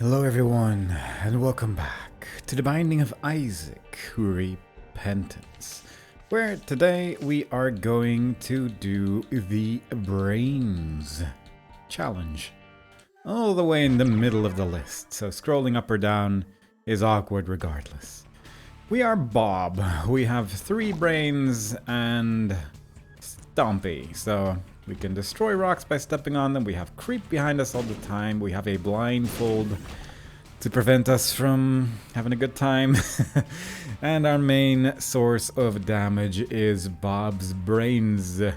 Hello everyone, and welcome back to the Binding of Isaac Repentance, where today we are going to do the Brains Challenge. All the way in the middle of the list, so scrolling up or down is awkward regardless. We are Bob, we have 3 brains and Stompy, so we can destroy rocks by stepping on them. We have creep behind us all the time. We have a blindfold to prevent us from having a good time. And our main source of damage is Bob's brains. So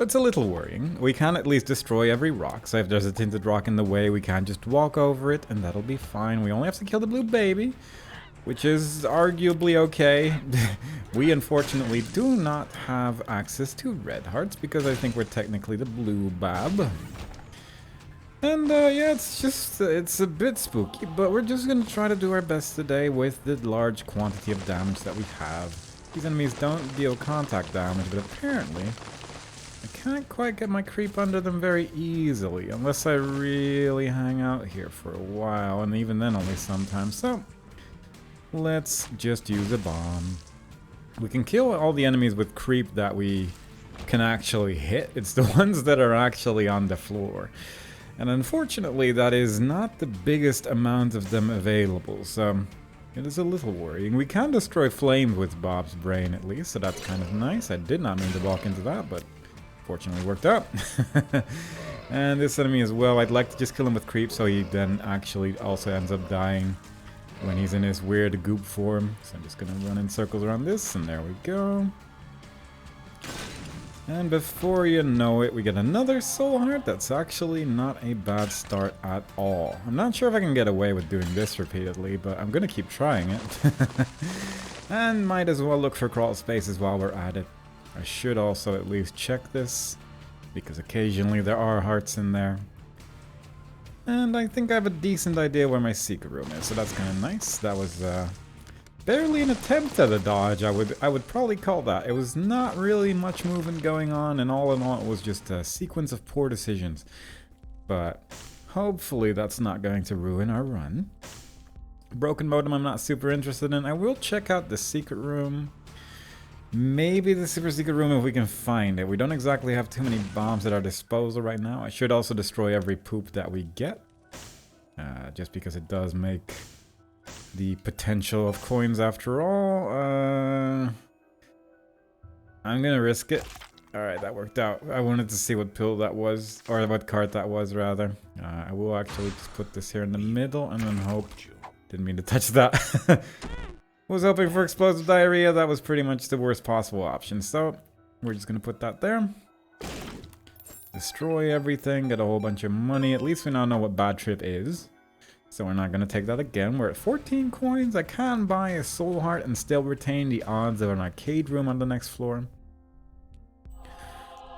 it's a little worrying. We can at least destroy every rock. So if there's a tinted rock in the way, we can just walk over it and that'll be fine. We only have to kill the blue baby, which is arguably okay. We unfortunately do not have access to red hearts because I think we're technically the blue Bab. And yeah, it's a bit spooky, but we're just gonna try to do our best today with the large quantity of damage that we have. These enemies don't deal contact damage, but apparently I can't quite get my creep under them very easily unless I really hang out here for a while, and even then only sometimes. So let's just use a bomb. We can kill all the enemies with creep that we can actually hit. It's the ones that are actually on the floor. And unfortunately, that is not the biggest amount of them available, so it is a little worrying. We can destroy flames with Bob's brain at least, so that's kind of nice. I did not mean to walk into that, but fortunately worked out. And this enemy as well, I'd like to just kill him with creep so he then actually also ends up dying when he's in his weird goop form. So I'm just gonna run in circles around this, and there we go. And before you know it, we get another soul heart. That's actually not a bad start at all. I'm not sure if I can get away with doing this repeatedly, but I'm gonna keep trying it. And might as well look for crawl spaces while we're at it. I should also at least check this, because occasionally there are hearts in there. And I think I have a decent idea where my secret room is, so that's kind of nice. That was barely an attempt at a dodge, I would probably call that. It was not really much movement going on, and all in all it was just a sequence of poor decisions. But hopefully that's not going to ruin our run. Broken modem I'm not super interested in. I will check out the secret room. Maybe the super secret room if we can find it. We don't exactly have too many bombs at our disposal right now. I should also destroy every poop that we get. Just because it does make the potential of coins after all. I'm gonna risk it. Alright, that worked out. I wanted to see what pill that was, or what card that was rather. I will actually just put this here in the middle and then hope. Didn't mean to touch that. Was hoping for explosive diarrhea. That was pretty much the worst possible option. So we're just gonna put that there. Destroy everything, get a whole bunch of money. At least we now know what Bad Trip is. So we're not gonna take that again. We're at 14 coins. I can buy a soul heart and still retain the odds of an arcade room on the next floor.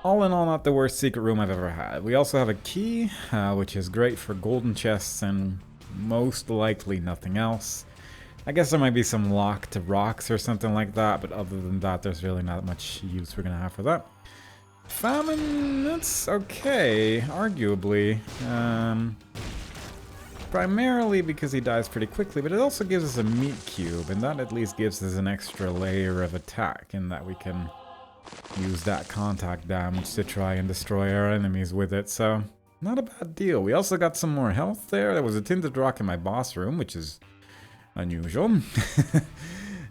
All in all, not the worst secret room I've ever had. We also have a key, which is great for golden chests and most likely nothing else. I guess there might be some lock to rocks or something like that, but other than that, there's really not much use we're gonna have for that. Famine, that's okay, arguably. Primarily because he dies pretty quickly, but it also gives us a meat cube, and that at least gives us an extra layer of attack in that we can use that contact damage to try and destroy our enemies with it, so not a bad deal. We also got some more health there. There was a tinted rock in my boss room, which is unusual.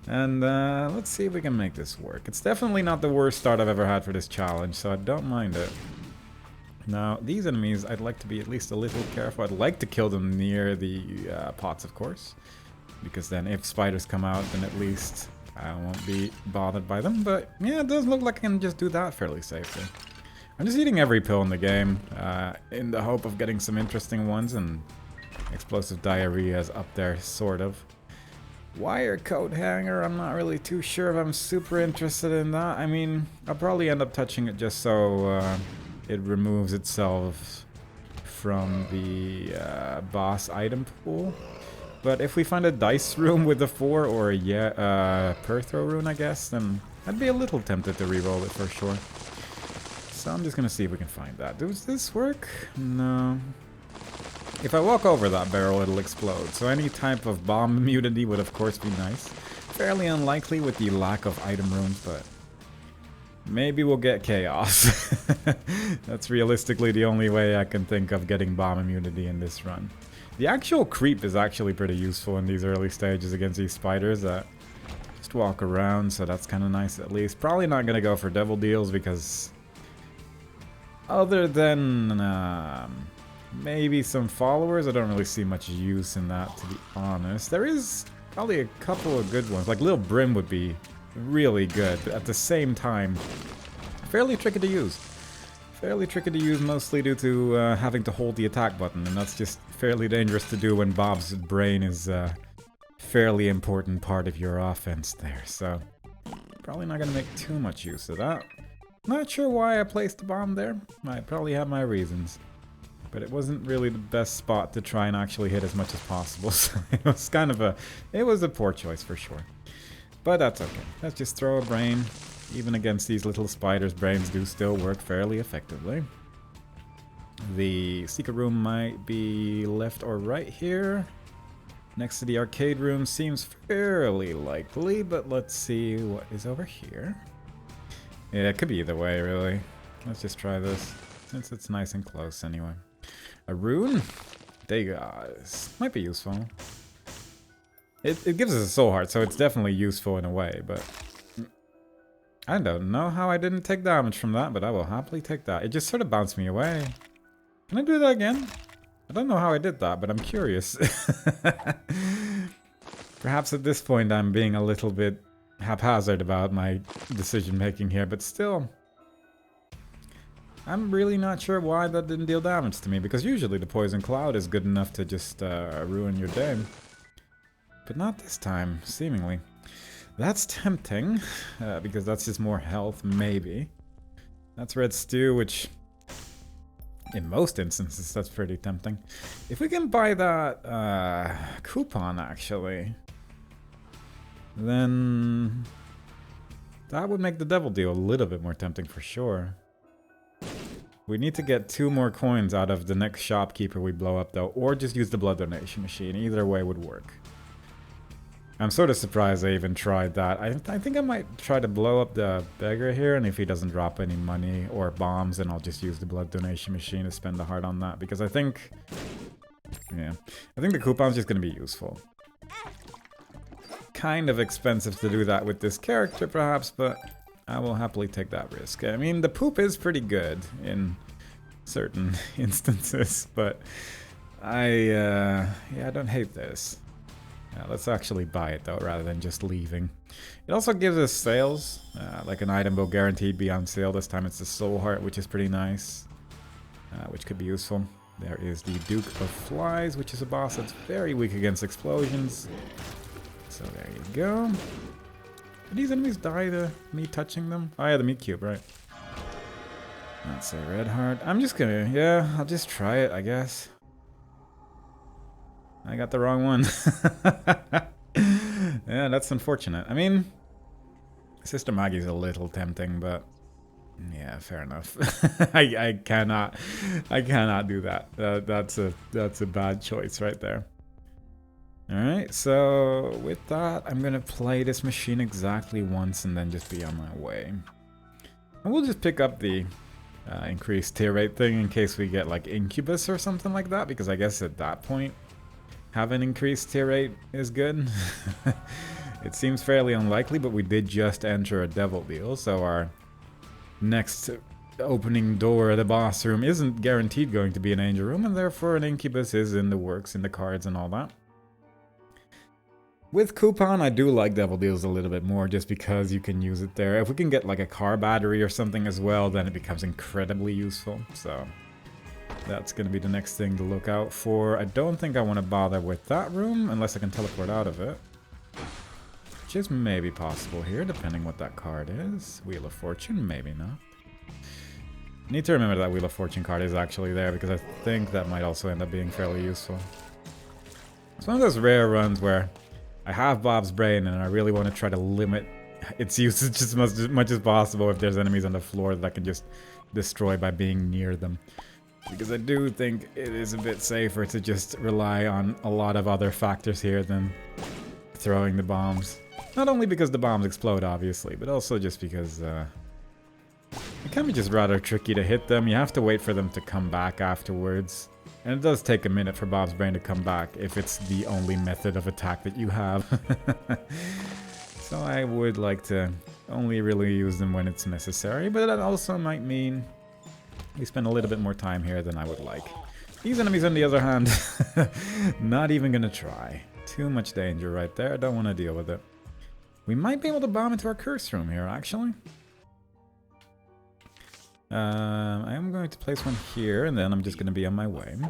And let's see if we can make this work. It's definitely not the worst start I've ever had for this challenge, so I don't mind it. Now, these enemies, I'd like to be at least a little careful. I'd like to kill them near the pots, of course, because then if spiders come out, then at least I won't be bothered by them. But yeah, it does look like I can just do that fairly safely. I'm just eating every pill in the game in the hope of getting some interesting ones, and explosive diarrhea is up there, sort of. Wire coat hanger, I'm not really too sure if I'm super interested in that. I mean, I'll probably end up touching it just so it removes itself from the boss item pool. But if we find a dice room with a 4 or a Perthrow rune, I guess, then I'd be a little tempted to reroll it for sure. So I'm just gonna see if we can find that. Does this work? No. If I walk over that barrel, it'll explode, so any type of bomb immunity would of course be nice. Fairly unlikely with the lack of item rooms, but maybe we'll get chaos. That's realistically the only way I can think of getting bomb immunity in this run. The actual creep is actually pretty useful in these early stages against these spiders that just walk around, so that's kind of nice at least. Probably not going to go for devil deals because other than maybe some followers, I don't really see much use in that, to be honest. There is probably a couple of good ones, like Lil Brim would be really good, but at the same time, fairly tricky to use. Fairly tricky to use mostly due to having to hold the attack button, and that's just fairly dangerous to do when Bob's brain is a fairly important part of your offense there, so probably not going to make too much use of that. Not sure why I placed the bomb there. I probably have my reasons. But it wasn't really the best spot to try and actually hit as much as possible, so it was kind of it was a poor choice for sure. But that's okay. Let's just throw a brain. Even against these little spiders, brains do still work fairly effectively. The secret room might be left or right here. Next to the arcade room seems fairly likely, but let's see what is over here. Yeah, it could be either way, really. Let's just try this, since it's nice and close anyway. A rune? Degas. Might be useful. It gives us a soul heart, so it's definitely useful in a way, but I don't know how I didn't take damage from that, but I will happily take that. It just sort of bounced me away. Can I do that again? I don't know how I did that, but I'm curious. Perhaps at this point I'm being a little bit haphazard about my decision making here, but still, I'm really not sure why that didn't deal damage to me, because usually the poison cloud is good enough to just ruin your day. But not this time, seemingly. That's tempting, because that's just more health, maybe. That's red stew, which in most instances that's pretty tempting. If we can buy that coupon, actually, then that would make the devil deal a little bit more tempting for sure. We need to get 2 more coins out of the next shopkeeper we blow up though, or just use the blood donation machine. Either way would work. I'm sort of surprised I even tried that. I think I might try to blow up the beggar here, and if he doesn't drop any money or bombs, then I'll just use the blood donation machine to spend the heart on that, because I think, yeah, I think the coupon's just going to be useful. Kind of expensive to do that with this character perhaps, but I will happily take that risk. I mean, the poop is pretty good in certain instances, but yeah, I don't hate this. Yeah, let's actually buy it though, rather than just leaving. It also gives us sales, like an item will guaranteed be on sale. This time it's the soul heart, which is pretty nice, which could be useful. There is the Duke of Flies, which is a boss that's very weak against explosions. So there you go. Did these enemies die to me touching them? Oh yeah, the meat cube, right. That's a red heart. I'm just gonna, yeah, I'll just try it, I guess. I got the wrong one. Yeah, that's unfortunate. I mean, Sister Maggie's a little tempting, but yeah, fair enough. I cannot do that. That's a bad choice right there. All right, so with that, I'm gonna play this machine exactly once and then just be on my way. And we'll just pick up the increased tier rate thing in case we get like Incubus or something like that, because I guess at that point, having increased tier rate is good. It seems fairly unlikely, but we did just enter a devil deal, so our next opening door of the boss room isn't guaranteed going to be an angel room, and therefore an Incubus is in the works, in the cards and all that. With coupon, I do like devil deals a little bit more just because you can use it there. If we can get like a car battery or something as well, then it becomes incredibly useful, so that's going to be the next thing to look out for. I don't think I want to bother with that room unless I can teleport out of it. Which is maybe possible here, depending what that card is. Wheel of Fortune, maybe not. Need to remember that Wheel of Fortune card is actually there, because I think that might also end up being fairly useful. It's one of those rare runs where I have Bob's brain and I really want to try to limit its usage as much as possible if there's enemies on the floor that I can just destroy by being near them. Because I do think it is a bit safer to just rely on a lot of other factors here than throwing the bombs. Not only because the bombs explode, obviously, but also just because it can be just rather tricky to hit them. You have to wait for them to come back afterwards. And it does take a minute for Bob's Brain to come back if it's the only method of attack that you have. So I would like to only really use them when it's necessary, but that also might mean we spend a little bit more time here than I would like. These enemies, on the other hand, not even gonna try. Too much danger right there, I don't want to deal with it. We might be able to bomb into our curse room here, actually. I am going to place one here, and then I'm just going to be on my way. I'm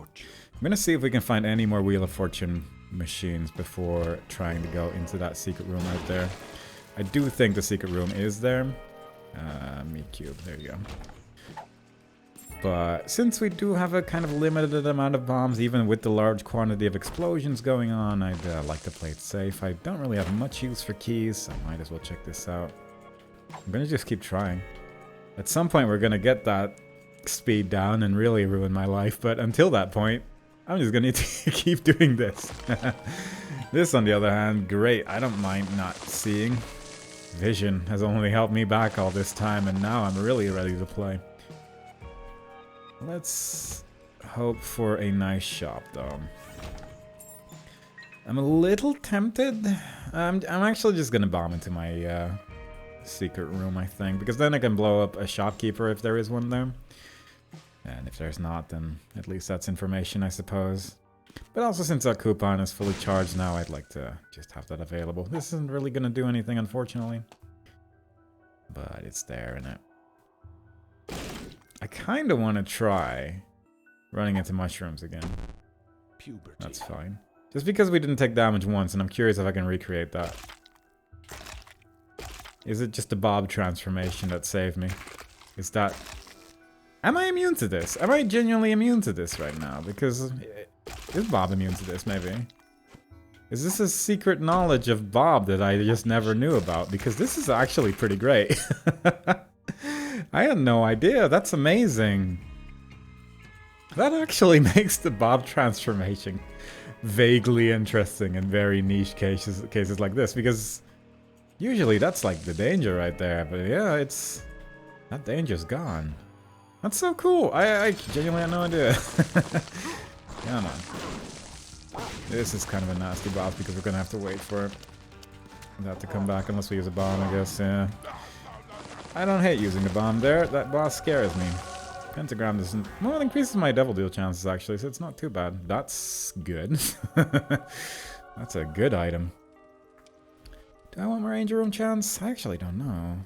going to see if we can find any more Wheel of Fortune machines before trying to go into that secret room right there. I do think the secret room is there. Meat cube, there you go. But since we do have a kind of limited amount of bombs, even with the large quantity of explosions going on, I'd like to play it safe. I don't really have much use for keys, so I might as well check this out. I'm going to just keep trying. At some point we're going to get that speed down and really ruin my life, but until that point, I'm just going to keep doing this. This, on the other hand, great. I don't mind not seeing. Vision has only helped me back all this time, and now I'm really ready to play. Let's hope for a nice shop, though. I'm a little tempted. I'm actually just going to bomb into my secret room, I think, because then I can blow up a shopkeeper if there is one there. And if there's not, then at least that's information, I suppose. But also, since that coupon is fully charged now, I'd like to just have that available. This isn't really going to do anything, unfortunately. But it's there, isn't it? I kind of want to try running into mushrooms again. Puberty. That's fine. Just because we didn't take damage once, and I'm curious if I can recreate that. Is it just a Bob transformation that saved me? Is that... Am I immune to this? Am I genuinely immune to this right now? Because... Is Bob immune to this, maybe? Is this a secret knowledge of Bob that I just never knew about? Because this is actually pretty great. I had no idea. That's amazing. That actually makes the Bob transformation vaguely interesting in very niche cases like this. Because usually that's like the danger right there. But yeah, it's... That danger's gone. That's so cool. I genuinely had no idea. Come on. This is kind of a nasty boss because we're going to have to wait for that to come back unless we use a bomb, I guess. Yeah. I don't hate using the bomb there. That boss scares me. Pentagram doesn't... Well, it increases my devil deal chances, actually, so it's not too bad. That's good. That's a good item. Do I want my Ranger Room chance? I actually don't know.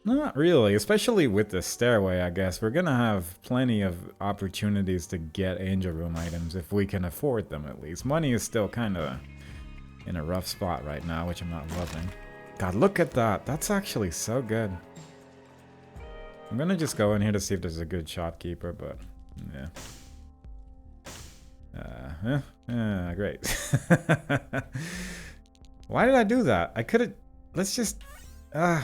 Not really, especially with the stairway, I guess. We're gonna have plenty of opportunities to get Angel Room items if we can afford them, at least. Money is still kind of in a rough spot right now, which I'm not loving. God, look at that. That's actually so good. I'm gonna just go in here to see if there's a good shopkeeper, but yeah. Great. Why did I do that? I could've... Let's just... I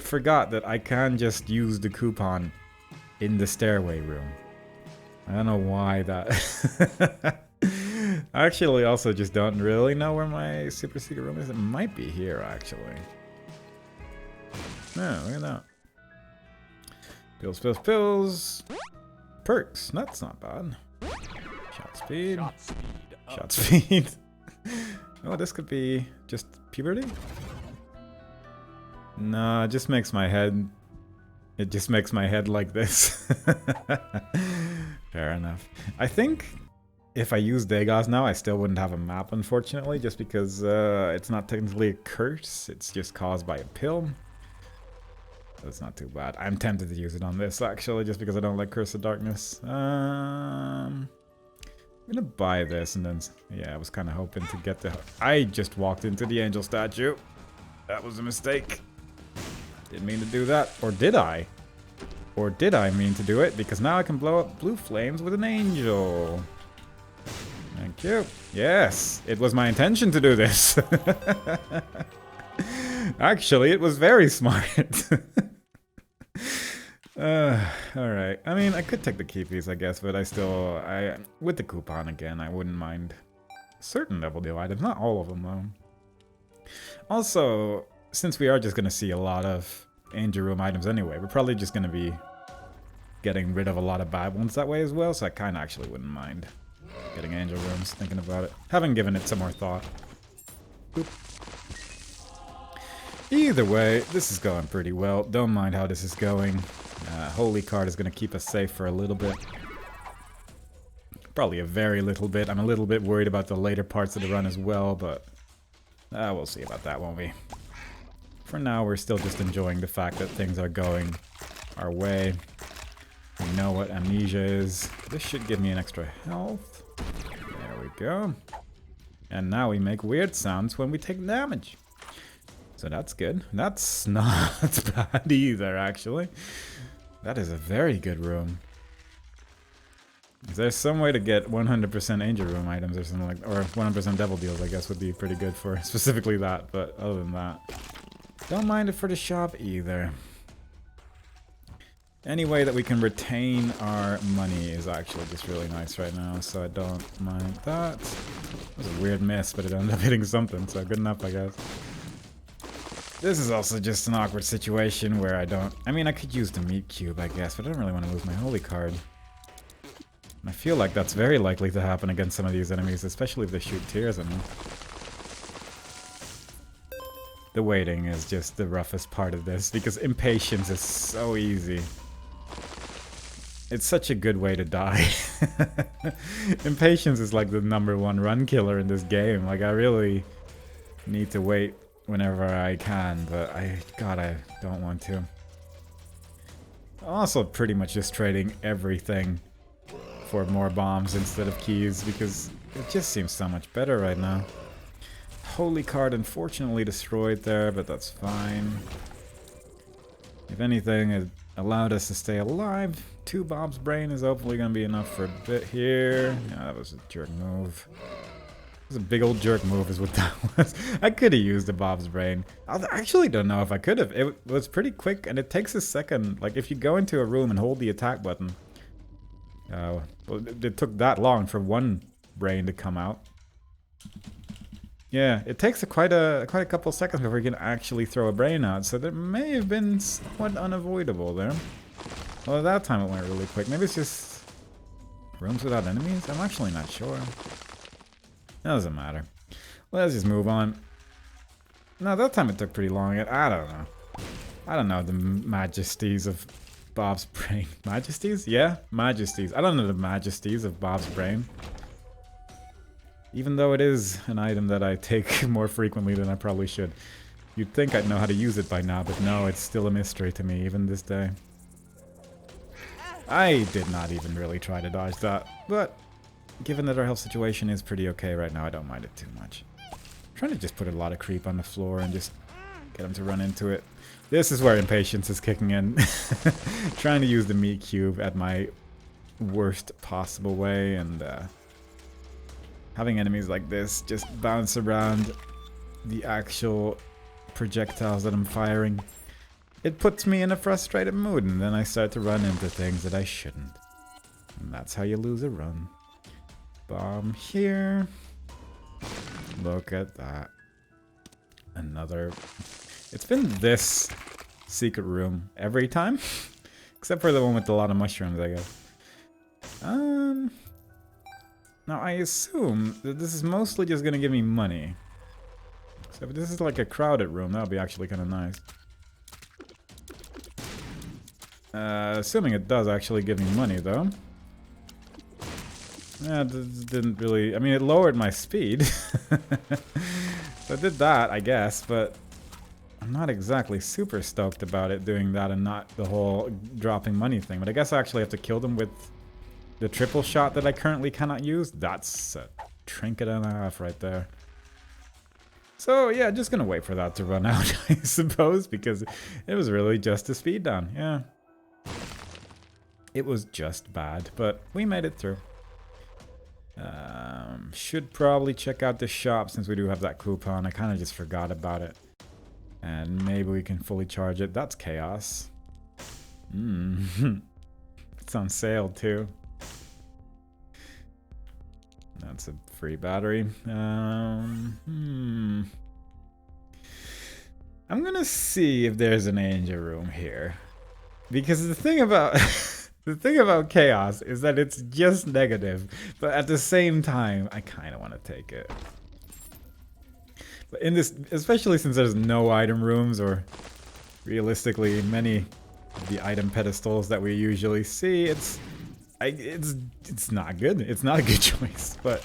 forgot that I can just use the coupon in the stairway room. I don't know why that... I actually also just don't really know where my super secret room is. It might be here, actually. No, look at that. Pills, pills, pills. Perks. That's not bad. Shot speed. Shot speed. Oh, this could be just puberty? No, it just makes my head... It just makes my head like this. Fair enough. I think if I use Dagos now, I still wouldn't have a map, unfortunately, just because it's not technically a curse. It's just caused by a pill. So it's not too bad. I'm tempted to use it on this, actually, just because I don't like Curse of Darkness. I'm gonna buy this, and then... Yeah, I was kind of hoping to get the... I just walked into the angel statue. That was a mistake. Didn't mean to do that. Or did I? Or did I mean to do it? Because now I can blow up blue flames with an angel. Thank you. Yes, it was my intention to do this. Actually, it was very smart. Alright. I mean, I could take the key piece, I guess, but with the coupon again, I wouldn't mind certain double deal items. Not all of them, though. Also, since we are just going to see a lot of Angel Room items anyway, we're probably just going to be getting rid of a lot of bad ones that way as well, so I kind of actually wouldn't mind getting Angel Rooms, thinking about it. Haven't given it some more thought. Boop. Either way, this is going pretty well. Don't mind how this is going. Holy Card is going to keep us safe for a little bit. Probably a very little bit. I'm a little bit worried about the later parts of the run as well, but we'll see about that, won't we? For now, we're still just enjoying the fact that things are going our way. We know what amnesia is. This should give me an extra health. There we go. And now we make weird sounds when we take damage. So that's good. That's not bad either, actually. That is a very good room. Is there some way to get 100% Angel Room items or something like, or 100% Devil Deals, I guess would be pretty good for specifically that, but other than that, don't mind it for the shop either. Any way that we can retain our money is actually just really nice right now, so I don't mind that. It was a weird miss, but it ended up hitting something, so good enough, I guess. This is also just an awkward situation where I mean, I could use the meat cube, I guess, but I don't really want to lose my holy card. And I feel like that's very likely to happen against some of these enemies, especially if they shoot tears at me. The waiting is just the roughest part of this, because impatience is so easy. It's such a good way to die. Impatience is like the #1 run killer in this game. Like, I really need to wait whenever I can, but God, I don't want to. Also pretty much just trading everything for more bombs instead of keys, because it just seems so much better right now. Holy Card unfortunately destroyed there, but that's fine. If anything, it allowed us to stay alive. 2 Bob's Brain is hopefully going to be enough for a bit here. Yeah, that was a jerk move. It was a big old jerk move is what that was. I could have used the Bob's Brain. I actually don't know if I could have. It was pretty quick, and it takes a second. Like, if you go into a room and hold the attack button. Well, it took that long for 1 brain to come out. Yeah, it takes quite a couple seconds before you can actually throw a brain out, so that may have been somewhat unavoidable there. Well, that time it went really quick. Maybe it's just rooms without enemies? I'm actually not sure. Doesn't matter. Let's just move on. No, that time it took pretty long. I don't know. I don't know the majesties of Bob's Brain. Majesties? Yeah, majesties. I don't know the majesties of Bob's Brain. Even though it is an item that I take more frequently than I probably should. You'd think I'd know how to use it by now, but no, it's still a mystery to me, even this day. I did not even really try to dodge that, but given that our health situation is pretty okay right now, I don't mind it too much. I'm trying to just put a lot of creep on the floor and just get him to run into it. This is where impatience is kicking in. Trying to use the meat cube at my worst possible way, and having enemies like this just bounce around the actual projectiles that I'm firing. It puts me in a frustrated mood, and then I start to run into things that I shouldn't. And that's how you lose a run. Bomb here. Look at that. Another. It's been this secret room every time. Except for the one with a lot of mushrooms, I guess. Now I assume that this is mostly just gonna give me money. So if this is like a crowded room, that would be actually kind of nice. Assuming it does actually give me money, though. Yeah, this didn't really... I mean, it lowered my speed. So I did that, I guess, but I'm not exactly super stoked about it doing that and not the whole dropping money thing. But I guess I actually have to kill them with the triple shot that I currently cannot use. That's a trinket and a half right there. So yeah, just gonna wait for that to run out, I suppose, because it was really just a speed down. Yeah. It was just bad, but we made it through. Should probably check out the shop since we do have that coupon. I kind of just forgot about it. And maybe we can fully charge it. That's chaos. It's on sale too. That's a free battery. I'm gonna see if there's an angel room here. Because the thing about the thing about chaos is that it's just negative, but at the same time, I kind of want to take it. But in this, especially since there's no item rooms or realistically many of the item pedestals that we usually see, it's not good. It's not a good choice, but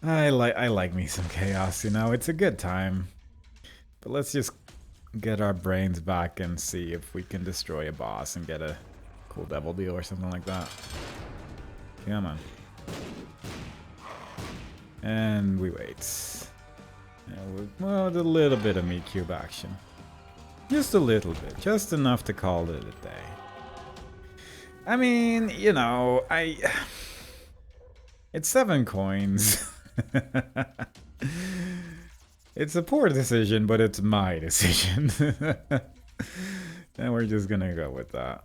I like me some chaos, you know. It's a good time. But let's just get our brains back and see if we can destroy a boss and get a cool devil deal or something like that. Come on. And we wait. Well, with a little bit of meat cube action. Just a little bit. Just enough to call it a day. I mean, you know, it's 7 coins. It's a poor decision, but it's my decision. And we're just gonna go with that.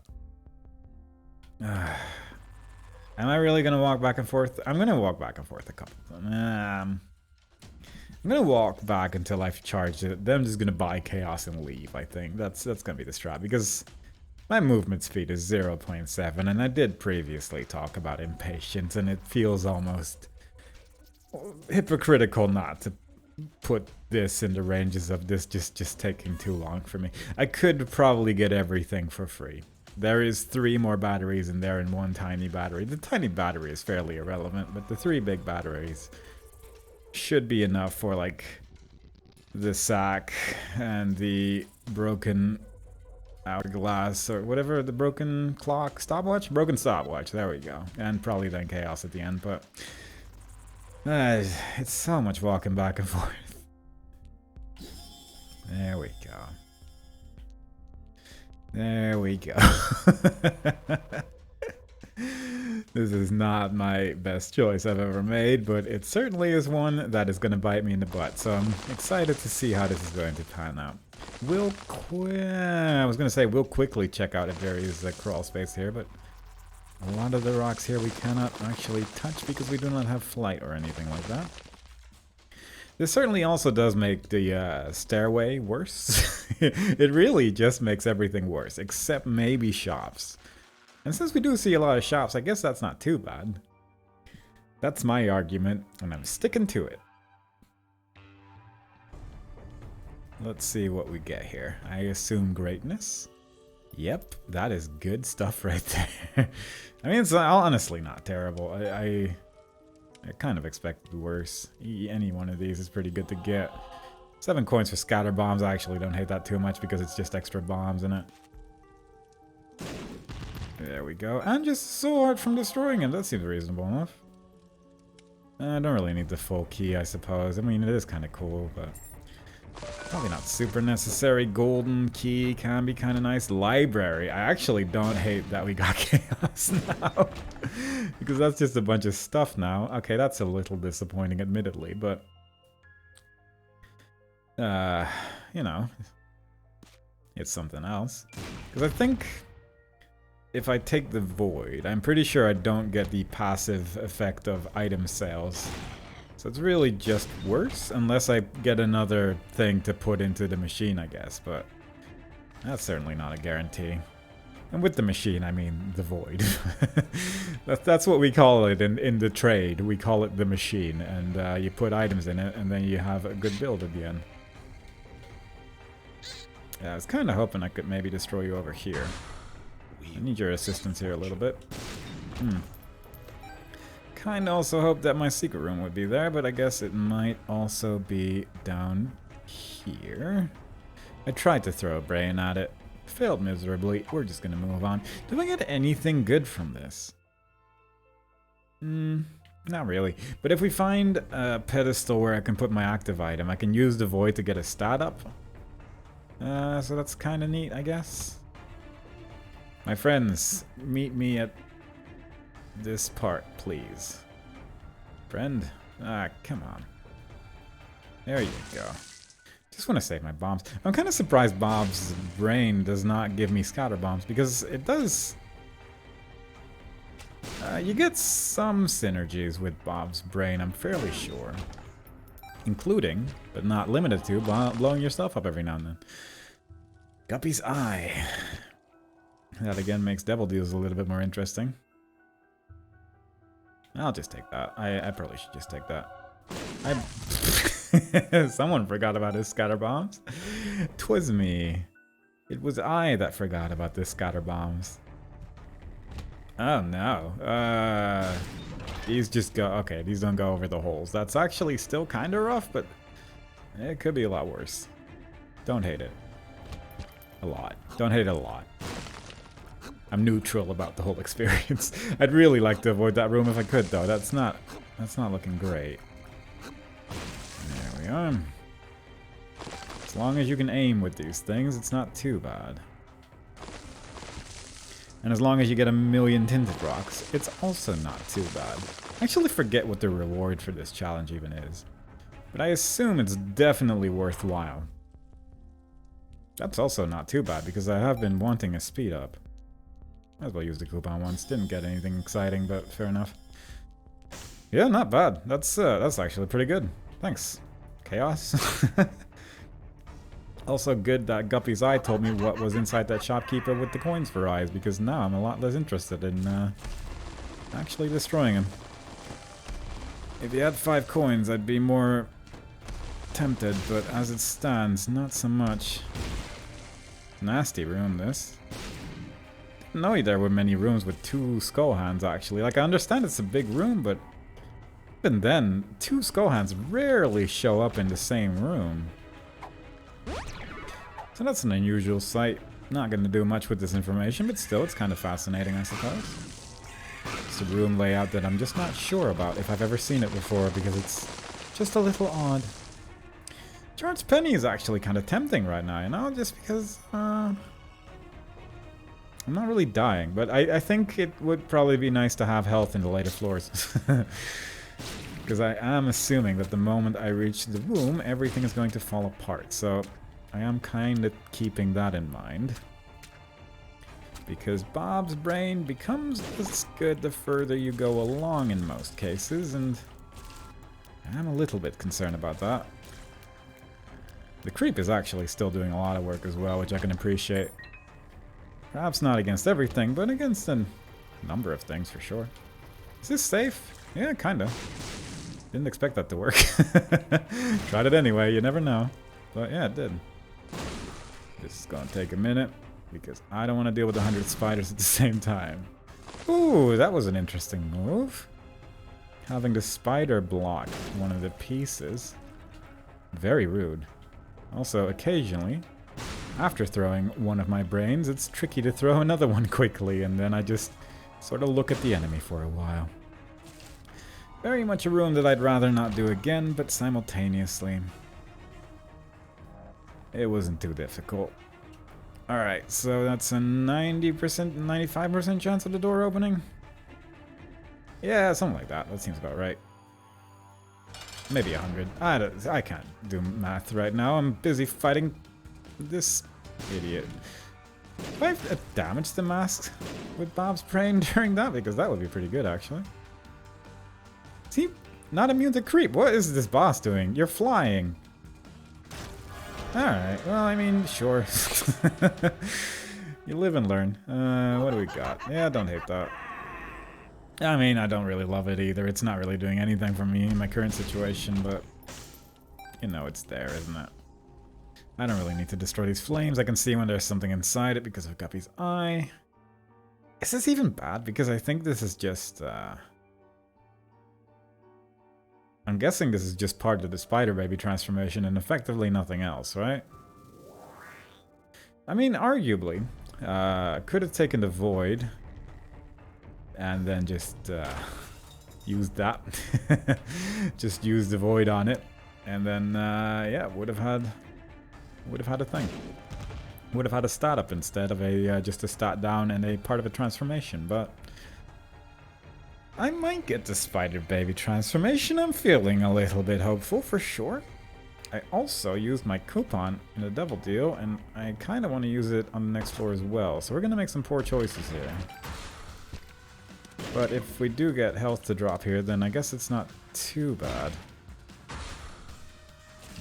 Am I really gonna walk back and forth? I'm gonna walk back and forth a couple of them. I'm gonna walk back until I've charged it. Then I'm just gonna buy chaos and leave, I think. That's gonna be the strat, because my movement speed is 0.7, and I did previously talk about impatience, and it feels almost hypocritical not to put this in the ranges of this just taking too long for me. I could probably get everything for free. There is 3 more batteries in there and 1 tiny battery. The tiny battery is fairly irrelevant, but the 3 big batteries should be enough for like the sack and the broken hourglass or whatever, the broken clock, stopwatch? Broken stopwatch, there we go. And probably then chaos at the end, but it's so much walking back and forth. There we go. There we go. This is not my best choice I've ever made, but it certainly is one that is going to bite me in the butt. So I'm excited to see how this is going to pan out. I was going to say we'll quickly check out if there is a crawl space here, but a lot of the rocks here we cannot actually touch because we do not have flight or anything like that. This certainly also does make the stairway worse. It really just makes everything worse, except maybe shops. And since we do see a lot of shops, I guess that's not too bad. That's my argument, and I'm sticking to it. Let's see what we get here. I assume greatness. Yep, that is good stuff right there. I mean, it's honestly not terrible. I kind of expected worse. Any one of these is pretty good to get. 7 coins for scatter bombs. I actually don't hate that too much because it's just extra bombs in it. There we go. And just sword from destroying it. That seems reasonable enough. I don't really need the full key, I suppose. I mean, it is kind of cool, but probably not super necessary. Golden key can be kind of nice. Library. I actually don't hate that we got chaos now. Because that's just a bunch of stuff now. Okay, that's a little disappointing, admittedly, but you know, it's something else. Because I think if I take the void, I'm pretty sure I don't get the passive effect of item sales. So it's really just worse, unless I get another thing to put into the machine, I guess, but that's certainly not a guarantee. And with the machine, I mean the void. That's what we call it in the trade. We call it the machine, and you put items in it, and then you have a good build at the end. Yeah, I was kind of hoping I could maybe destroy you over here. I need your assistance here a little bit. Kind of also hoped that my secret room would be there, but I guess it might also be down here. I tried to throw a brain at it. Failed miserably. We're just gonna move on. Do I get anything good from this? Not really. But if we find a pedestal where I can put my active item, I can use the void to get a stat up. So that's kind of neat, I guess. My friends, meet me at this part, please. Friend? Ah, come on. There you go. Just want to save my bombs. I'm kind of surprised Bob's brain does not give me scatter bombs, because it does... you get some synergies with Bob's brain, I'm fairly sure. Including, but not limited to, blowing yourself up every now and then. Guppy's Eye. That again makes Devil Deals a little bit more interesting. I'll just take that. I probably should just take that. Someone forgot about his scatter bombs. 'Twas me. It was I that forgot about the scatter bombs. Oh no. These just go... Okay, these don't go over the holes. That's actually still kind of rough, but it could be a lot worse. Don't hate it. A lot. Don't hate it a lot. I'm neutral about the whole experience. I'd really like to avoid that room if I could, though. That's not looking great. There we are. As long as you can aim with these things, it's not too bad. And as long as you get 1,000,000 tinted rocks, it's also not too bad. I actually forget what the reward for this challenge even is. But I assume it's definitely worthwhile. That's also not too bad, because I have been wanting a speed up. Might as well use the coupon once. Didn't get anything exciting, but fair enough. Yeah, not bad. That's actually pretty good. Thanks. Chaos. Also good that Guppy's Eye told me what was inside that shopkeeper with the coins for eyes, because now I'm a lot less interested in actually destroying him. If he had 5 coins, I'd be more tempted, but as it stands, not so much. Nasty room, this. Didn't know there were many rooms with 2 skull hands, actually. Like, I understand it's a big room, but even then, 2 skull hands rarely show up in the same room. So that's an unusual sight. Not going to do much with this information, but still, it's kind of fascinating, I suppose. It's a room layout that I'm just not sure about if I've ever seen it before, because it's just a little odd. George Penny is actually kind of tempting right now, you know, just because I'm not really dying, but I think it would probably be nice to have health in the later floors. Because I am assuming that the moment I reach the room, everything is going to fall apart, so I am kind of keeping that in mind. Because Bob's brain becomes as good the further you go along in most cases, and I'm a little bit concerned about that. The creep is actually still doing a lot of work as well, which I can appreciate. Perhaps not against everything, but against a number of things for sure. Is this safe? Yeah, kinda. Didn't expect that to work. Tried it anyway, you never know. But yeah, it did. This is gonna take a minute, because I don't want to deal with 100 spiders at the same time. Ooh, that was an interesting move. Having the spider block one of the pieces. Very rude. Also, occasionally, after throwing one of my brains, it's tricky to throw another one quickly, and then I just sort of look at the enemy for a while. Very much a room that I'd rather not do again, but simultaneously, it wasn't too difficult. Alright, so that's a 90%, 95% chance of the door opening? Yeah, something like that. That seems about right. Maybe 100. I can't do math right now. I'm busy fighting this idiot. Do I have damage the mask with Bob's brain during that? Because that would be pretty good, actually. Is he not immune to creep? What is this boss doing? You're flying. Alright, well, I mean, sure. You live and learn. What do we got? Yeah, don't hate that. I mean, I don't really love it either. It's not really doing anything for me in my current situation, but you know, it's there, isn't it? I don't really need to destroy these flames. I can see when there's something inside it because of Guppy's Eye. Is this even bad? Because I think this is just, I'm guessing this is just part of the Spider Baby transformation and effectively nothing else, right? I mean, arguably, could have taken the Void and then just use that. Just use the Void on it, and then yeah, would have had a thing. Would have had a stat up instead of a just a stat down and a part of a transformation, but I might get the Spider Baby transformation. I'm feeling a little bit hopeful for sure. I also used my coupon in a double deal, and I kind of want to use it on the next floor as well. So we're going to make some poor choices here. But if we do get health to drop here, then I guess it's not too bad.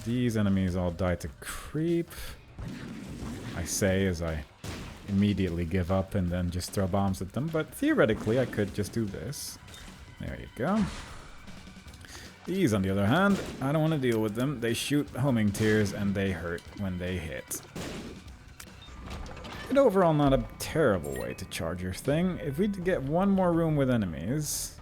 These enemies all die to creep. I say as I immediately give up and then just throw bombs at them. But theoretically, I could just do this. There you go. These, on the other hand, I don't want to deal with them. They shoot homing tears and they hurt when they hit. But overall, not a terrible way to charge your thing. If we get one more room with enemies...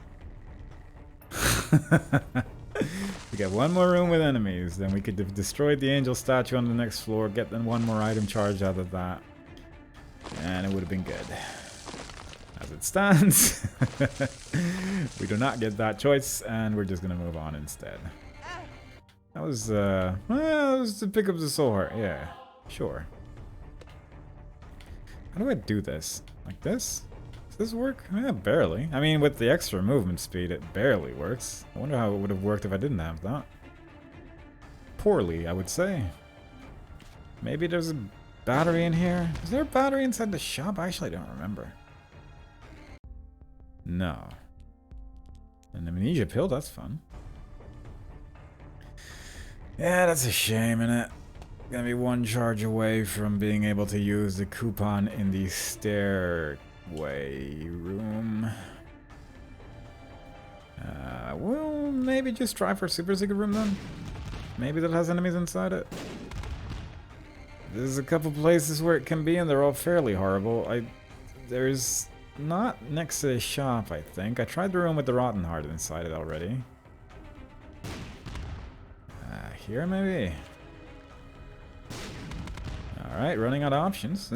we get one more room with enemies, then we could have destroyed the angel statue on the next floor, get then one more item charge out of that, and it would have been good. As it stands, we do not get that choice, and we're just gonna move on instead. That was, well, that was to pick up the soul heart. Yeah, sure. How do I do this? Like this? Does this work? Yeah, barely. I mean, with the extra movement speed, it barely works. I wonder how it would have worked if I didn't have that. Poorly, I would say. Maybe there's a battery in here? Is there a battery inside the shop? I actually don't remember. No. An amnesia pill, that's fun. Yeah, that's a shame, innit? Gonna be one charge away from being able to use the coupon in the stairway room. We'll maybe just try for super secret room then. Maybe that has enemies inside it. There's a couple places where it can be, and they're all fairly horrible. There's not next to the shop, I think. I tried the room with the rotten heart inside it already. Here maybe. Alright, running out of options.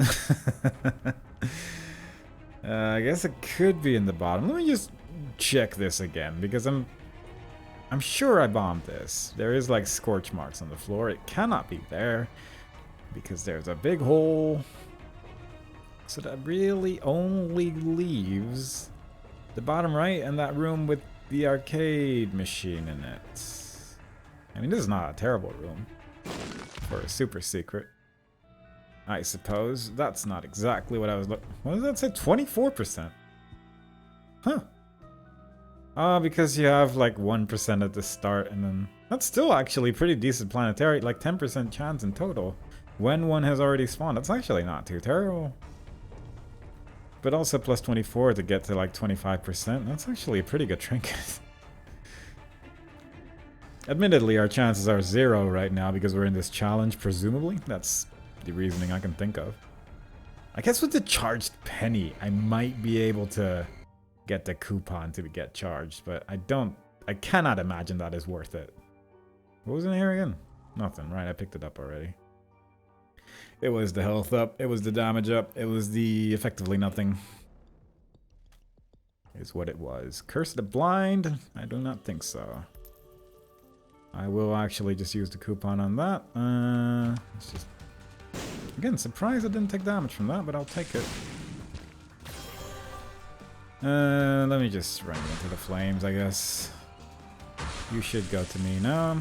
I guess it could be in the bottom. Let me just check this again, because I'm sure I bombed this. There is like scorch marks on the floor. It cannot be there, because there's a big hole. So that really only leaves the bottom right and that room with the arcade machine in it. I mean, this is not a terrible room for a super secret, I suppose. That's not exactly what I was looking... What does that say? 24%? Huh. Because you have like 1% at the start, and then... That's still actually pretty decent planetary, like 10% chance in total when one has already spawned. That's actually not too terrible. But also plus 24 to get to like 25%. That's actually a pretty good trinket. Admittedly, our chances are 0 right now because we're in this challenge, presumably. That's the reasoning I can think of. I guess with the charged penny, I might be able to get the coupon to get charged, but I cannot imagine that is worth it. What was in here again? Nothing, right? I picked it up already. It was the health up, it was the damage up, it was the effectively nothing. Is what it was. Curse of the Blind? I do not think so. I will actually just use the coupon on that. Let's just... Again, surprised I didn't take damage from that, but I'll take it. Let me just run you into the flames, I guess. You should go to me now.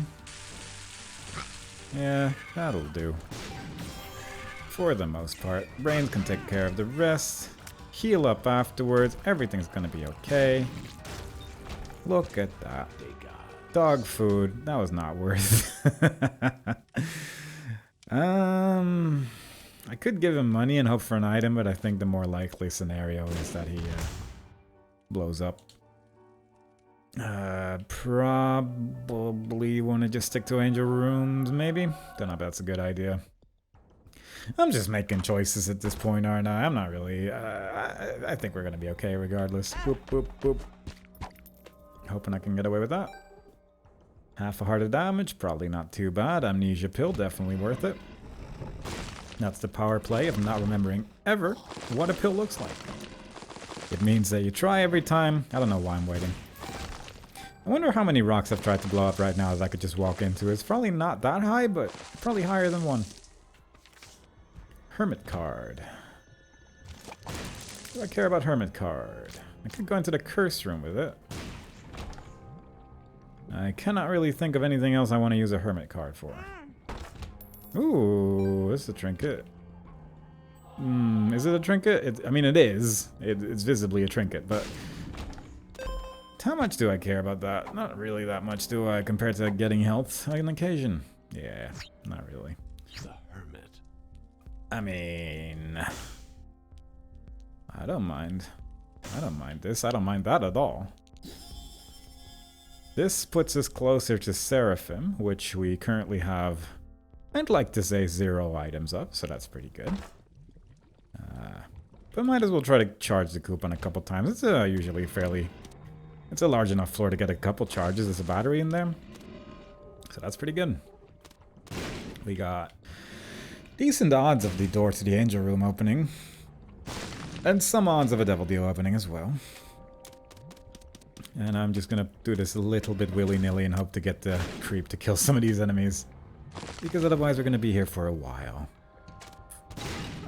Yeah, that'll do. For the most part. Brains can take care of the rest. Heal up afterwards. Everything's gonna be okay. Look at that. Dog food. That was not worth it. I could give him money and hope for an item, but I think the more likely scenario is that he blows up. Probably want to just stick to angel rooms, maybe? Don't know if that's a good idea. I'm just making choices at this point, aren't I? I'm not really... I think we're gonna be okay regardless. Boop, boop, boop. Hoping I can get away with that. Half a heart of damage, probably not too bad. Amnesia pill, definitely worth it. That's the power play of not remembering ever what a pill looks like. It means that you try every time. I don't know why I'm waiting. I wonder how many rocks I've tried to blow up right now that I could just walk into. It's probably not that high, but probably higher than one. Hermit card. What do I care about hermit card? I could go into the curse room with it. I cannot really think of anything else I want to use a hermit card for. Ooh, this is a trinket. Is it a trinket? I mean, it is. It's visibly a trinket, but how much do I care about that? Not really that much, do I, compared to getting health on occasion? Yeah, not really. The hermit. I mean, I don't mind. I don't mind this. I don't mind that at all. This puts us closer to Seraphim, which we currently have, I'd like to say, 0 items up, so that's pretty good. But might as well try to charge the coupon a couple times. It's usually fairly... It's a large enough floor to get a couple charges. There's a battery in there. So that's pretty good. We got decent odds of the door to the angel room opening. And some odds of a devil deal opening as well. And I'm just gonna do this a little bit willy-nilly and hope to get the creep to kill some of these enemies. Because otherwise we're gonna be here for a while.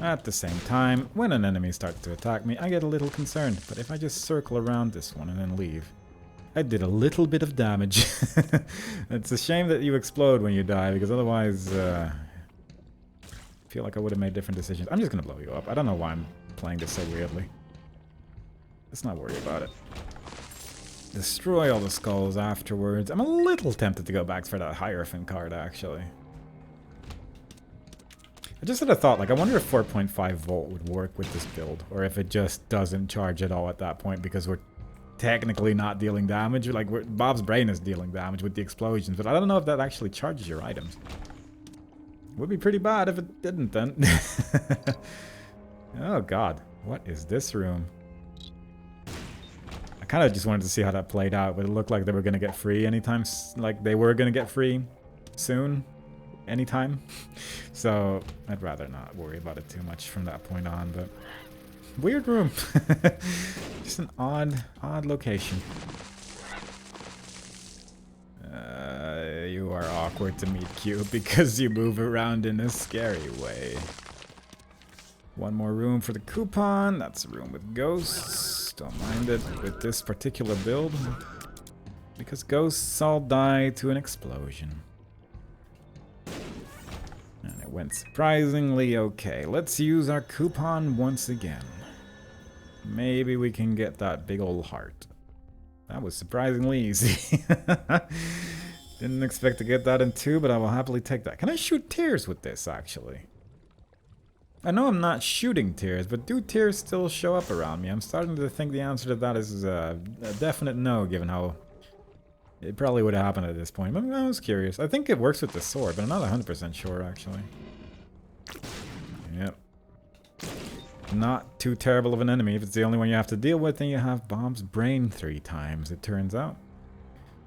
At the same time, when an enemy starts to attack me, I get a little concerned. But if I just circle around this one and then leave, I did a little bit of damage. It's a shame that you explode when you die, because otherwise, I feel like I would have made different decisions. I'm just gonna blow you up. I don't know why I'm playing this so weirdly. Let's not worry about it. Destroy all the skulls afterwards. I'm a little tempted to go back for that Hierophant card, actually. I just had a thought, like, I wonder if 4.5 volt would work with this build, or if it just doesn't charge at all at that point because we're technically not dealing damage. Like, Bob's brain is dealing damage with the explosions, but I don't know if that actually charges your items. Would be pretty bad if it didn't, then. Oh god, what is this room? I kind of just wanted to see how that played out, but it looked like they were going to get free anytime, like they were going to get free soon. Anytime. So I'd rather not worry about it too much from that point on, but weird room. Just an odd location. You are awkward to meet, Cube, because you move around in a scary way. One more room for the coupon. That's a room with ghosts. Don't mind it with this particular build, because ghosts all die to an explosion. And it went surprisingly okay. Let's use our coupon once again. Maybe we can get that big old heart. That was surprisingly easy. Didn't expect to get that in 2, but I will happily take that. Can I shoot tears with this, actually? I know I'm not shooting tears, but do tears still show up around me? I'm starting to think the answer to that is a definite no, given how it probably would have happened at this point. But I was curious. I think it works with the sword, but I'm not 100% sure, actually. Yep. Not too terrible of an enemy if it's the only one you have to deal with, and you have Bob's brain 3 times, it turns out.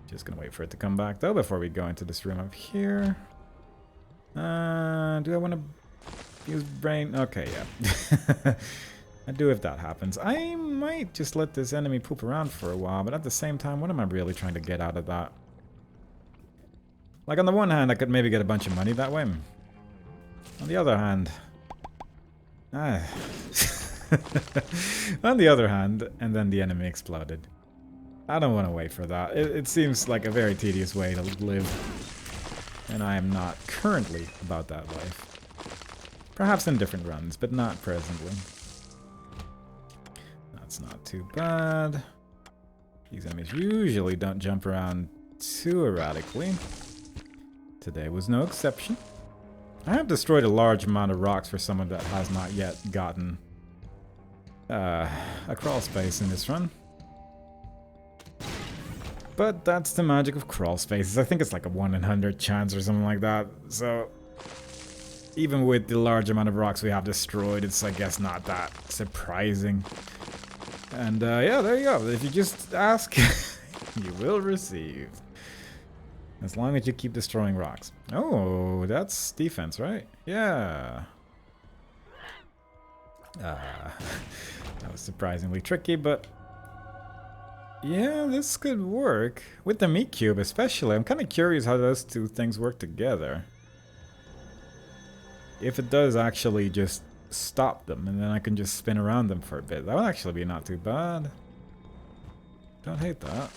Just gonna wait for it to come back, though, before we go into this room up here. Do I want to use brain? Okay, yeah. I do if that happens. I might just let this enemy poop around for a while, but at the same time, what am I really trying to get out of that? Like, on the one hand, I could maybe get a bunch of money that way. On the other hand... on the other hand, and then the enemy exploded. I don't want to wait for that. It seems like a very tedious way to live. And I am not currently about that life. Perhaps in different runs, but not presently. That's not too bad. These enemies usually don't jump around too erratically. Today was no exception. I have destroyed a large amount of rocks for someone that has not yet gotten a crawl space in this run. But that's the magic of crawl spaces. I think it's like a 1 in 100 chance or something like that. So even with the large amount of rocks we have destroyed, it's, I guess, not that surprising. And yeah, there you go. If you just ask, you will receive. As long as you keep destroying rocks. Oh, that's defense, right? Yeah. That was surprisingly tricky, but... yeah, this could work. With the meat cube especially. I'm kind of curious how those two things work together. If it does actually just stop them, and then I can just spin around them for a bit. That would actually be not too bad. Don't hate that.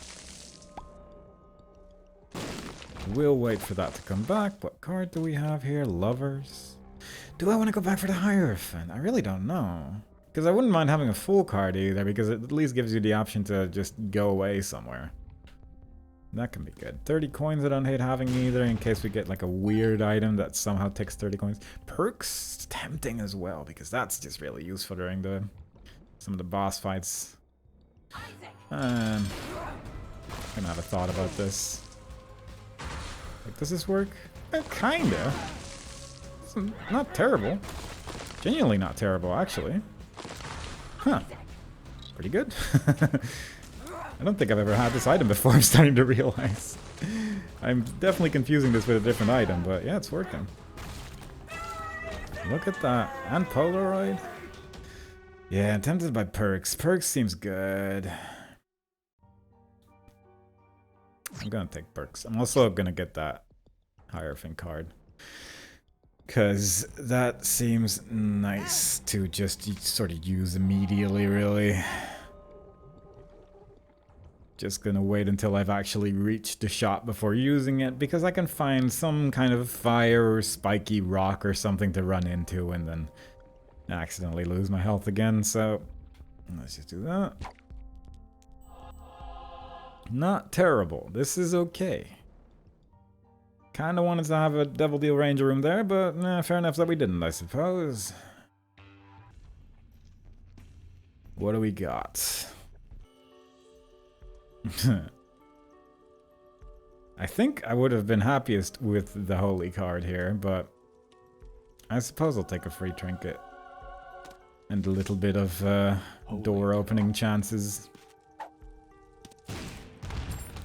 We'll wait for that to come back. What card do we have here? Lovers. Do I want to go back for the Hierophant? I really don't know. Because I wouldn't mind having a full card either, because it at least gives you the option to just go away somewhere. That can be good. 30 coins I don't hate having either, in case we get like a weird item that somehow takes 30 coins. Perks, tempting as well, because that's just really useful during some of the boss fights. I'm gonna have a thought about this. Like, does this work? Kinda. It's not terrible. Genuinely not terrible, actually. Huh. Pretty good. I don't think I've ever had this item before, I'm starting to realize. I'm definitely confusing this with a different item, but yeah, it's working. Look at that. And Polaroid. Yeah, I'm tempted by Perks. Perks seems good. I'm gonna take Perks. I'm also gonna get that Hierophant card. Because that seems nice to just sort of use immediately, really. Just gonna wait until I've actually reached the shop before using it, because I can find some kind of fire or spiky rock or something to run into and then accidentally lose my health again, so let's just do that. Not terrible. This is okay. Kinda wanted to have a Devil Deal Ranger room there, but fair enough that we didn't, I suppose. What do we got? I think I would have been happiest with the Holy card here, but I suppose I'll take a free trinket. And a little bit of door opening chances.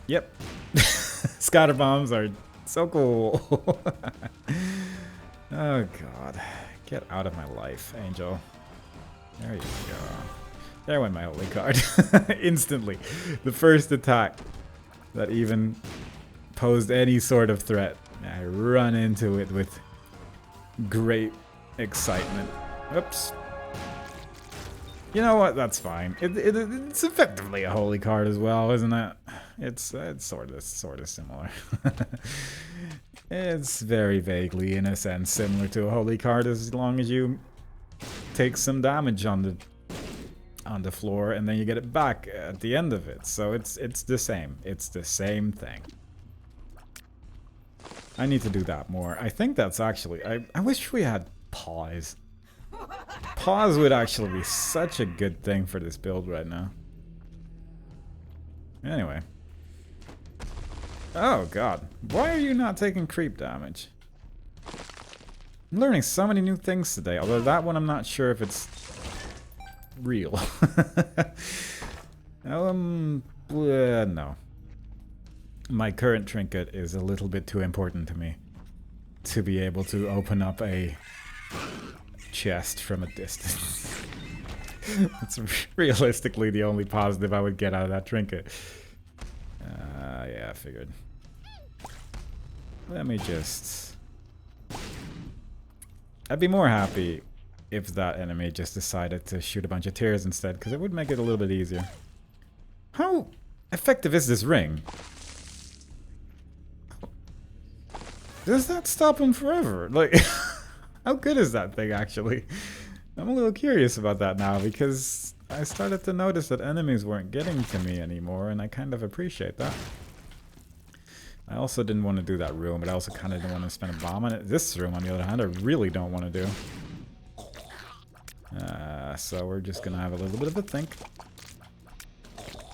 Yep. Scatter bombs are so cool. Oh god. Get out of my life, Angel. There you go. There went my Holy card. Instantly. The first attack that even posed any sort of threat. I run into it with great excitement. Oops. You know what? That's fine. It's effectively a Holy card as well, isn't it? It's sort of similar. It's very vaguely, in a sense, similar to a Holy card, as long as you take some damage on the floor and then you get it back at the end of it. So it's the same. It's the same thing. I need to do that more. I think that's actually... I wish we had Pause. Pause would actually be such a good thing for this build right now. Anyway. Oh god. Why are you not taking creep damage? I'm learning so many new things today, although that one I'm not sure if it's real. No. My current trinket is a little bit too important to me to be able to open up a chest from a distance. That's realistically the only positive I would get out of that trinket. Yeah, I figured. Let me just... I'd be more happy if that enemy just decided to shoot a bunch of tears instead, because it would make it a little bit easier. How effective is this ring? Does that stop him forever? Like, how good is that thing, actually? I'm a little curious about that now, because I started to notice that enemies weren't getting to me anymore, and I kind of appreciate that. I also didn't want to do that room, but I also kind of didn't want to spend a bomb on it. This room, on the other hand, I really don't want to do. So we're just going to have a little bit of a think.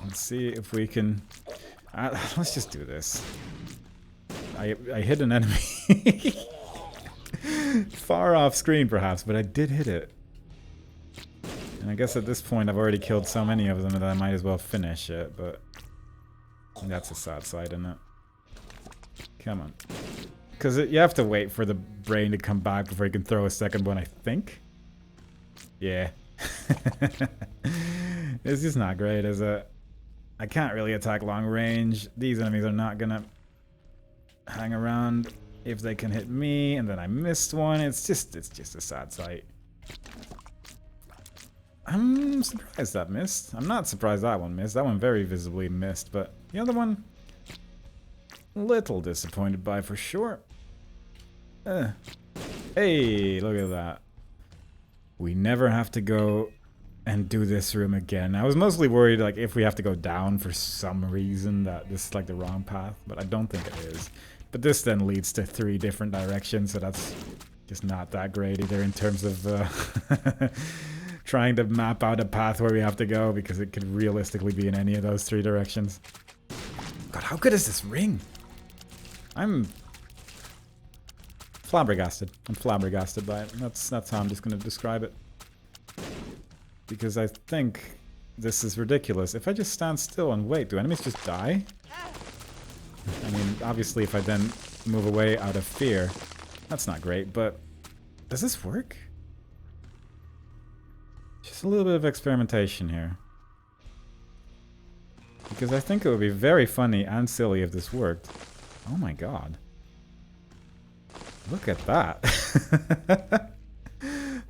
Let's see if we can... let's just do this. I hit an enemy. Far off screen, perhaps, but I did hit it. And I guess at this point I've already killed so many of them that I might as well finish it, but... That's a sad side, isn't it? Come on. Because you have to wait for the brain to come back before you can throw a second one, I think. Yeah. It's just not great, is it? I can't really attack long range. These enemies are not gonna hang around if they can hit me, and then I missed one. It's just a sad sight. I'm surprised that missed. I'm not surprised that one missed. That one very visibly missed, but the other one... little disappointed by for sure. Hey, look at that. We never have to go and do this room again. I was mostly worried like if we have to go down for some reason that this is like the wrong path, but I don't think it is. But this then leads to 3 different directions, so that's just not that great either in terms of trying to map out a path where we have to go, because it could realistically be in any of those 3 directions. God, how good is this ring? I'm flabbergasted. I'm flabbergasted by it. That's how I'm just going to describe it. Because I think this is ridiculous. If I just stand still and wait, do enemies just die? I mean, obviously if I then move away out of fear, that's not great, but does this work? Just a little bit of experimentation here. Because I think it would be very funny and silly if this worked. Oh my god. Look at that.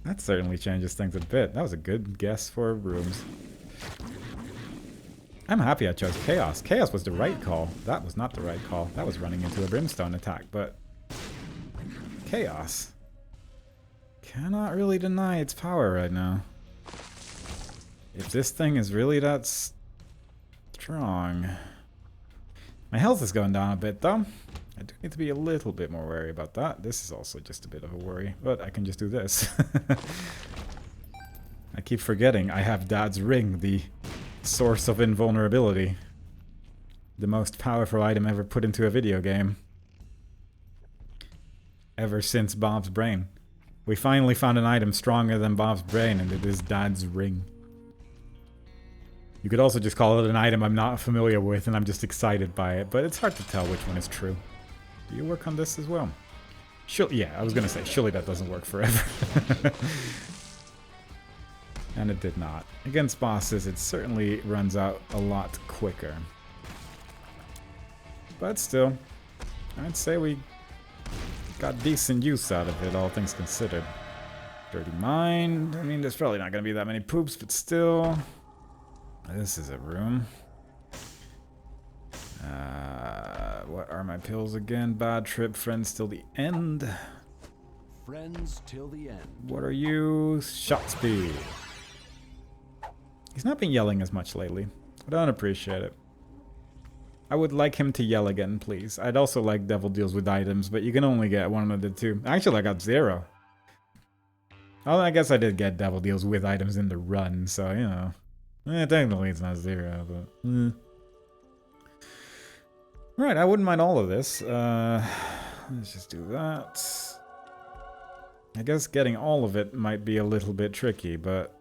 That certainly changes things a bit. That was a good guess for rooms. I'm happy I chose Chaos. Chaos was the right call. That was not the right call. That was running into a Brimstone attack, but Chaos cannot really deny its power right now. If this thing is really that strong. My health is going down a bit though. I do need to be a little bit more wary about that. This is also just a bit of a worry, but I can just do this. I keep forgetting I have Dad's ring, the source of invulnerability. The most powerful item ever put into a video game. Ever since Bob's brain. We finally found an item stronger than Bob's brain, and it is Dad's ring. You could also just call it an item I'm not familiar with and I'm just excited by it, but it's hard to tell which one is true. Do you work on this as well? Yeah, I was gonna say, surely that doesn't work forever. And it did not. Against bosses, it certainly runs out a lot quicker. But still, I'd say we got decent use out of it, all things considered. Dirty Mind. I mean, there's probably not gonna be that many poops, but still. This is a room. What are my pills again? Bad trip, friends till the end. Friends till the end. What are you? Shot speed. He's not been yelling as much lately. I don't appreciate it. I would like him to yell again, please. I'd also like devil deals with items, but you can only get one of the 2. Actually, I got 0. Well, I guess I did get devil deals with items in the run, so, you know. Technically it's not 0, but... Right, I wouldn't mind all of this. Let's just do that. I guess getting all of it might be a little bit tricky, but...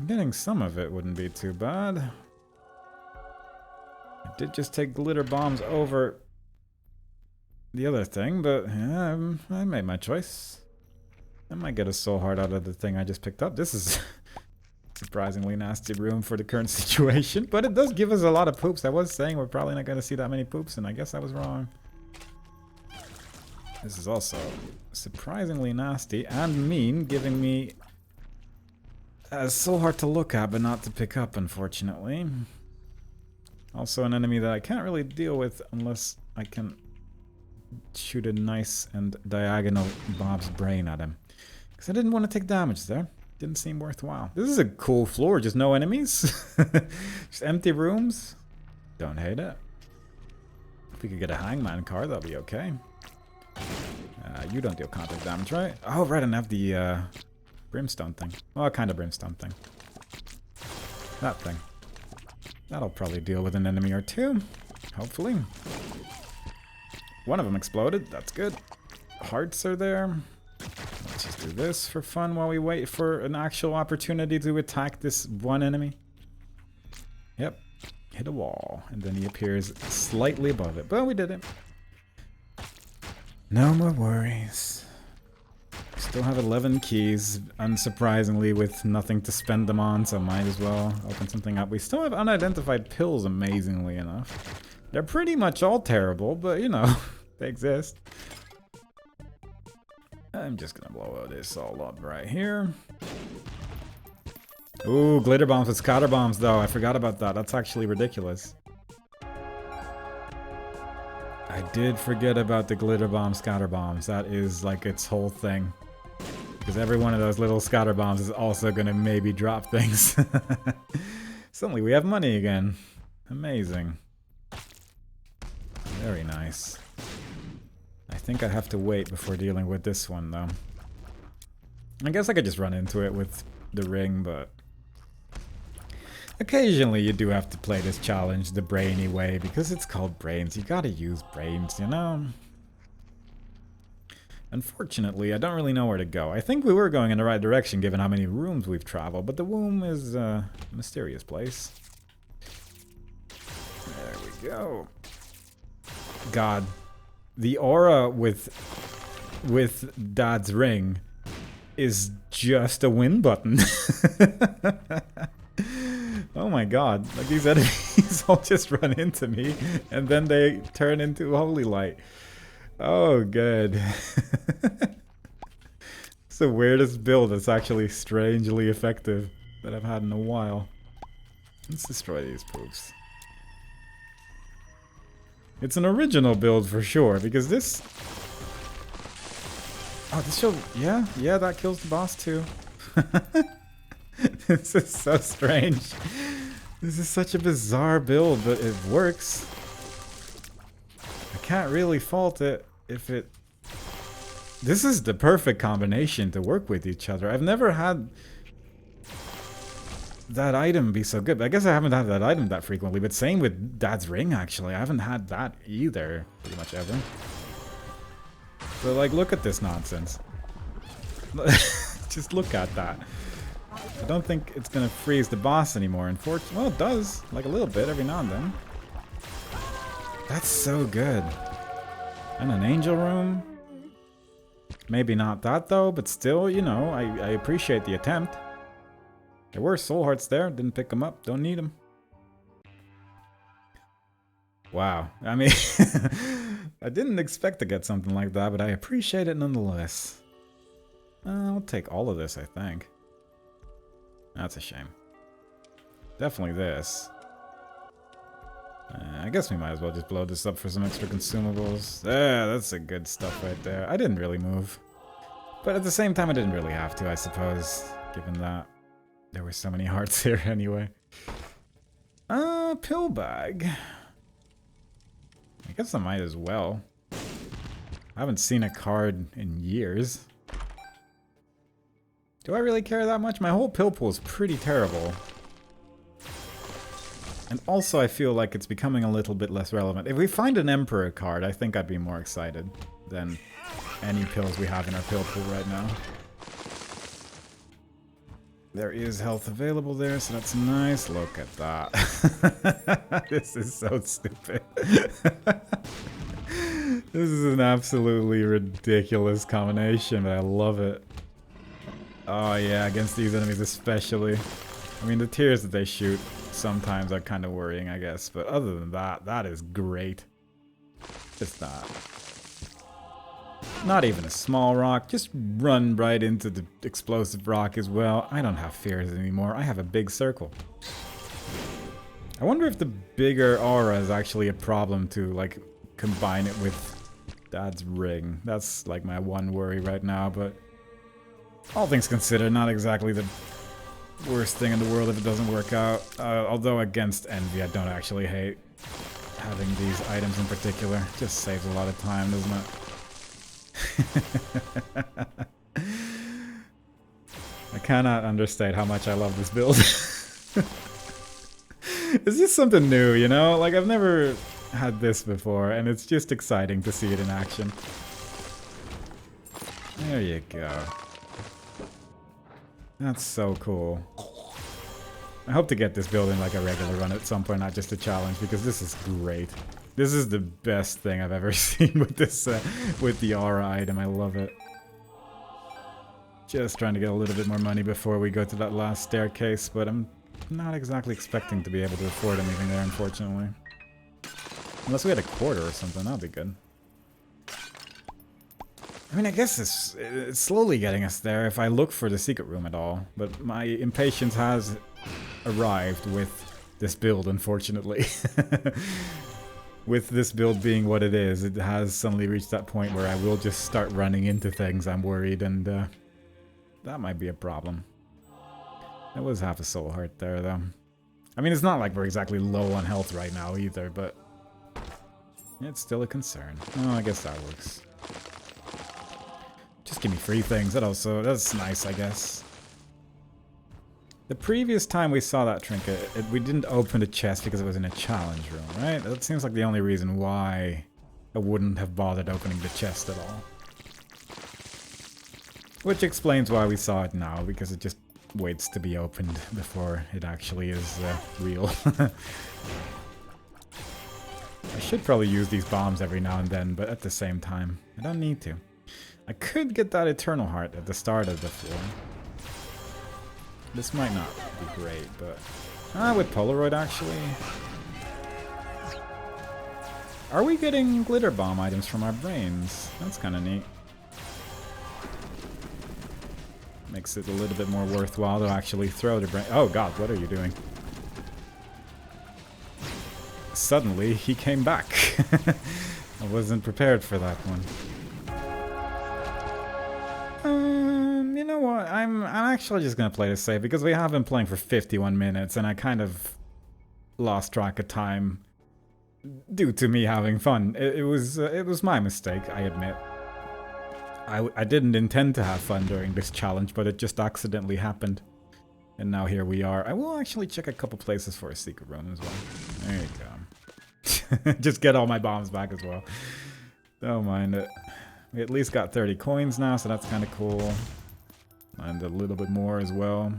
getting some of it wouldn't be too bad. I did just take glitter bombs over the other thing, but yeah, I made my choice. I might get a soul heart out of the thing I just picked up. This is surprisingly nasty room for the current situation, but it does give us a lot of poops. I was saying we're probably not going to see that many poops, and I guess I was wrong. This is also surprisingly nasty and mean, giving me a soul heart to look at, but not to pick up, unfortunately. Also an enemy that I can't really deal with unless I can shoot a nice and diagonal Bob's brain at him. Because I didn't want to take damage there. Didn't seem worthwhile. This is a cool floor, just no enemies. Just empty rooms. Don't hate it. If we could get a hangman card, that'll be okay. You don't deal contact damage, right? Oh, right, and I have the brimstone thing. Well, kind of brimstone thing. That thing. That'll probably deal with an enemy or 2. Hopefully. One of them exploded. That's good. Hearts are there. Let's just do this for fun while we wait for an actual opportunity to attack this one enemy. Yep. Hit a wall. And then he appears slightly above it. But we did it. No more worries. Still have 11 keys, unsurprisingly, with nothing to spend them on, so might as well open something up. We still have unidentified pills, amazingly enough. They're pretty much all terrible, but you know, they exist. I'm just gonna blow this all up right here. Ooh, glitter bombs with scatter bombs, though. I forgot about that. That's actually ridiculous. I did forget about the glitter bomb scatter bombs. That is like its whole thing. Because every one of those little scatter bombs is also gonna maybe drop things. Suddenly we have money again. Amazing. Very nice. I think I have to wait before dealing with this one though. I guess I could just run into it with the ring, but occasionally you do have to play this challenge the brainy way because it's called brains. You gotta use brains, you know? Unfortunately, I don't really know where to go. I think we were going in the right direction given how many rooms we've traveled, but the womb is a mysterious place. There we go. God, the aura with Dad's ring is just a win button. Oh my god, like these enemies all just run into me and then they turn into holy light. Oh, good. It's the weirdest build that's actually strangely effective that I've had in a while. Let's destroy these poops. It's an original build for sure, because this... Oh, this show... Yeah, that kills the boss too. This is so strange. This is such a bizarre build, but it works. I can't really fault it if it... This is the perfect combination to work with each other. I've never had that item be so good. I guess I haven't had that item that frequently, but same with Dad's ring, actually. I haven't had that either, pretty much ever. So, like, look at this nonsense. Just look at that. I don't think it's gonna freeze the boss anymore, unfortunately. Well, it does, like a little bit every now and then. That's so good. And an angel room? Maybe not that though, but still, you know, I appreciate the attempt. There were soul hearts there, didn't pick them up, don't need them. Wow, I mean, I didn't expect to get something like that, but I appreciate it nonetheless. I'll take all of this, I think. That's a shame. Definitely this. I guess we might as well just blow this up for some extra consumables. Yeah, that's the good stuff right there. I didn't really move. But at the same time, I didn't really have to, I suppose. Given that there were so many hearts here anyway. Pill bag. I guess I might as well. I haven't seen a card in years. Do I really care that much? My whole pill pool is pretty terrible. And also I feel like it's becoming a little bit less relevant. If we find an Emperor card, I think I'd be more excited than any pills we have in our pill pool right now. There is health available there, so that's nice. Look at that. This is so stupid. This is an absolutely ridiculous combination, but I love it. Oh yeah, against these enemies especially. I mean, the tears that they shoot sometimes are kind of worrying, I guess. But other than that, that is great. Just that. Not even a small rock. Just run right into the explosive rock as well. I don't have fears anymore. I have a big circle. I wonder if the bigger aura is actually a problem to, like, combine it with Dad's ring. That's, like, my one worry right now, but all things considered, not exactly the worst thing in the world if it doesn't work out. Although against Envy, I don't actually hate having these items in particular. It just saves a lot of time, doesn't it? I cannot understate how much I love this build. It's just something new, you know? Like, I've never had this before, and it's just exciting to see it in action. There you go. That's so cool. I hope to get this build in like a regular run at some point, not just a challenge, because this is great. This is the best thing I've ever seen with this, with the aura item. I love it. Just trying to get a little bit more money before we go to that last staircase, but I'm not exactly expecting to be able to afford anything there, unfortunately. Unless we had a quarter or something, that'd be good. I mean, I guess it's slowly getting us there if I look for the secret room at all, but my impatience has arrived with this build, unfortunately. with this build being what it is, it has suddenly reached that point where I will just start running into things, I'm worried, and that might be a problem. That was half a soul heart there, though. I mean, it's not like we're exactly low on health right now either, but it's still a concern. Oh, I guess that works. Just give me free things. That's nice, I guess. The previous time we saw that trinket, we didn't open the chest because it was in a challenge room, right? That seems like the only reason why I wouldn't have bothered opening the chest at all. Which explains why we saw it now, because it just waits to be opened before it actually is real. I should probably use these bombs every now and then, but at the same time, I don't need to. I could get that Eternal Heart at the start of the floor. This might not be great, but... with Polaroid, actually. Are we getting glitter bomb items from our brains? That's kind of neat. Makes it a little bit more worthwhile to actually throw the brain. Oh god, what are you doing? Suddenly, he came back. I wasn't prepared for that one. You know what? I'm actually just gonna play this safe because we have been playing for 51 minutes and I kind of lost track of time due to me having fun. It was my mistake, I admit. I didn't intend to have fun during this challenge, but it just accidentally happened. And now here we are. I will actually check a couple places for a secret room as well. There you go. Just get all my bombs back as well. Don't mind it. We at least got 30 coins now, so that's kind of cool. And a little bit more as well.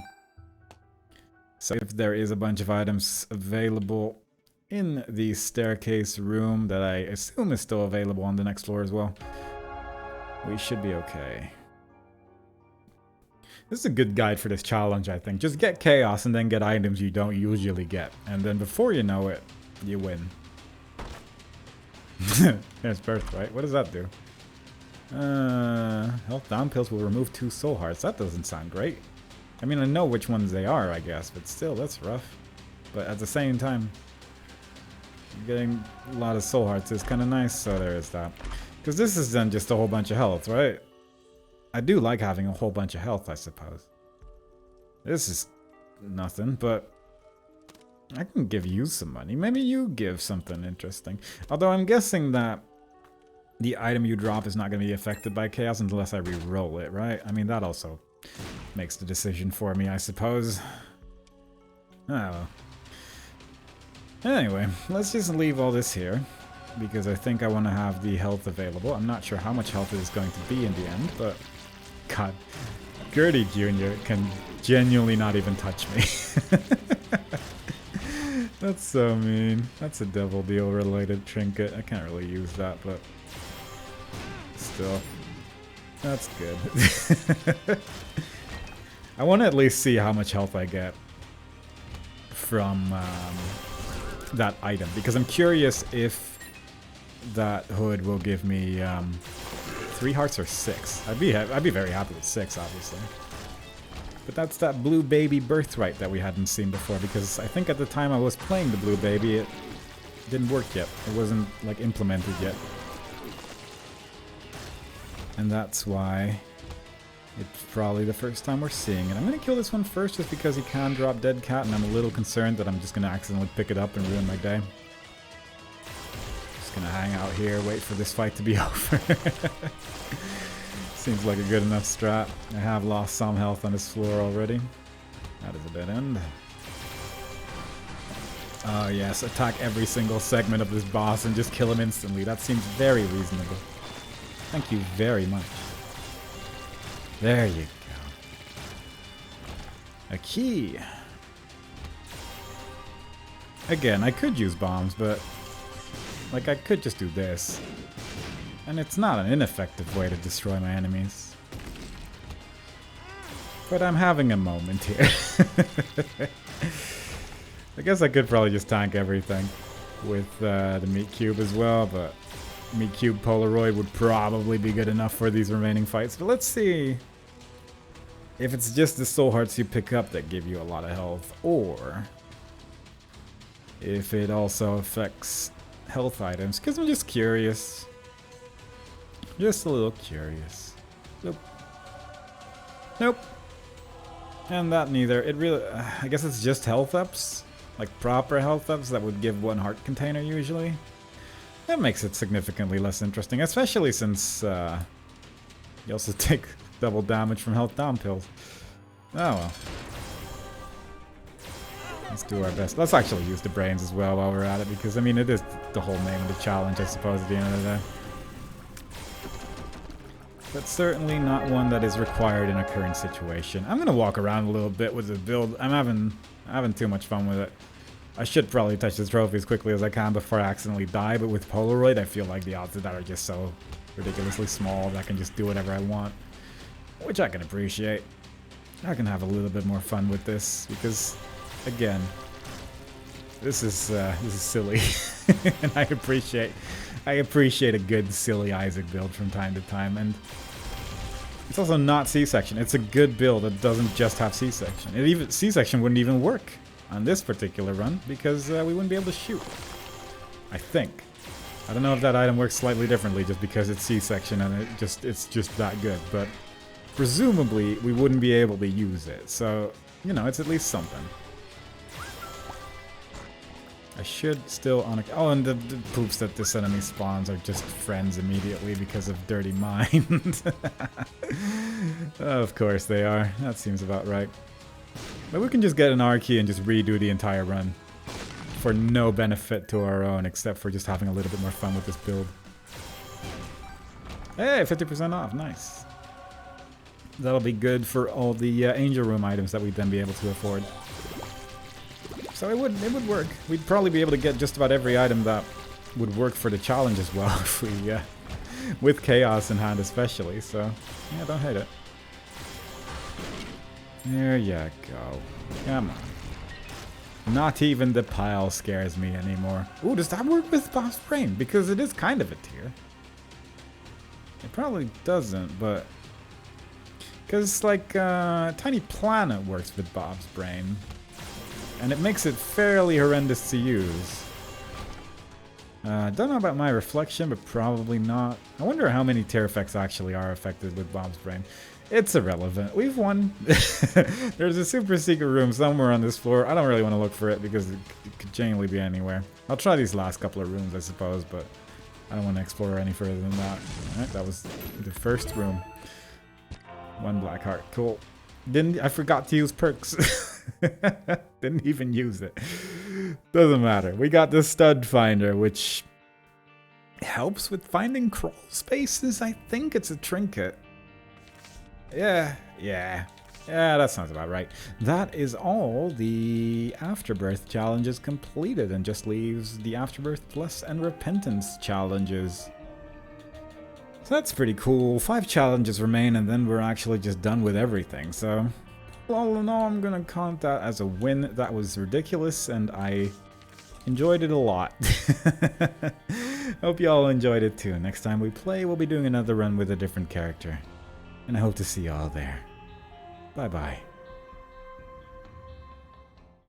So if there is a bunch of items available in the staircase room that I assume is still available on the next floor as well, we should be okay. This is a good guide for this challenge, I think. Just get chaos and then get items you don't usually get. And then before you know it, you win. There's Birthright. What does that do? Health down pills will remove 2 soul hearts. That doesn't sound great. I mean, I know which ones they are, I guess, but still, that's rough. But at the same time, getting a lot of soul hearts is kind of nice, so there is that. Because this is then just a whole bunch of health, right? I do like having a whole bunch of health, I suppose. This is nothing, but I can give you some money. Maybe you give something interesting. Although I'm guessing that the item you drop is not going to be affected by chaos unless I re-roll it, right? I mean, that also makes the decision for me, I suppose. Oh well. Anyway, let's just leave all this here, because I think I want to have the health available. I'm not sure how much health it is going to be in the end, but... God, Gertie Jr. can genuinely not even touch me. That's so mean. That's a Devil Deal related trinket. I can't really use that, but... Still. That's good. I want to at least see how much health I get from that item, because I'm curious if that hood will give me 3 hearts or 6. I'd be very happy with 6, obviously. But that's that Blue Baby Birthright that we hadn't seen before, because I think at the time I was playing the Blue Baby, it didn't work yet. It wasn't like implemented yet. And that's why it's probably the first time we're seeing it. I'm gonna kill this one first just because he can drop Dead Cat, and I'm a little concerned that I'm just gonna accidentally pick it up and ruin my day. Just gonna hang out here, wait for this fight to be over. Seems like a good enough strat. I have lost some health on this floor already. That is a dead end. Oh yes, attack every single segment of this boss and just kill him instantly. That seems very reasonable. Thank you very much. There you go. A key. Again, I could use bombs, but... like, I could just do this. And it's not an ineffective way to destroy my enemies. But I'm having a moment here. I guess I could probably just tank everything with the meat cube as well, but meat cube Polaroid would probably be good enough for these remaining fights. But let's see if it's just the soul hearts you pick up that give you a lot of health, or if it also affects health items because I'm just curious. Just a little curious. Nope. Nope. And that neither. It really... I guess it's just health ups. Like proper health ups that would give 1 heart container usually. That makes it significantly less interesting, especially since you also take double damage from health down pills. Oh well. Let's do our best. Let's actually use the brains as well while we're at it, because I mean it is the whole name of the challenge, I suppose, at the end of the day. But certainly not one that is required in a current situation. I'm gonna walk around a little bit with the build. I'm having too much fun with it. I should probably touch the trophy as quickly as I can before I accidentally die, but with Polaroid I feel like the odds of that are just so ridiculously small that I can just do whatever I want. Which I can appreciate. I can have a little bit more fun with this, because again, this is silly. And I appreciate a good silly Isaac build from time to time, and it's also not C-section. It's a good build that doesn't just have C-section. Even C-section wouldn't even work on this particular run because we wouldn't be able to shoot. I think. I don't know if that item works slightly differently just because it's C-section and it's just that good, but presumably we wouldn't be able to use it. So, you know, it's at least something. I should still on. Oh, and the poops that this enemy spawns are just friends immediately because of Dirty Mind. Of course they are. That seems about right. But we can just get an R key and just redo the entire run for no benefit to our own, except for just having a little bit more fun with this build. Hey, 50% off. Nice. That'll be good for all the Angel Room items that we'd then be able to afford. So it would work. We'd probably be able to get just about every item that would work for the challenge as well if we, with Chaos in hand especially. So yeah, don't hate it. There you go. Come on. Not even the pile scares me anymore. Ooh, does that work with Bob's Brain? Because it is kind of a tier. It probably doesn't, but because like Tiny Planet works with Bob's Brain. And it makes it fairly horrendous to use. Don't know about my reflection, but probably not. I wonder how many tear effects actually are affected with Bob's Brain. It's irrelevant. We've won. There's a super secret room somewhere on this floor. I don't really want to look for it because it could genuinely be anywhere. I'll try these last couple of rooms, I suppose, but I don't want to explore any further than that. Alright, that was the first room. 1 black heart. Cool. I forgot to use perks. Didn't even use it. Doesn't matter. We got the Stud Finder, which helps with finding crawl spaces. I think it's a trinket. Yeah, that sounds about right. That is all the Afterbirth challenges completed, and just leaves the Afterbirth Plus and Repentance challenges. So that's pretty cool. 5 challenges remain, and then we're actually just done with everything. So all in all, I'm gonna count that as a win. That was ridiculous, and I enjoyed it a lot. Hope y'all enjoyed it too. Next time we play, we'll be doing another run with a different character. And I hope to see y'all there. Bye-bye.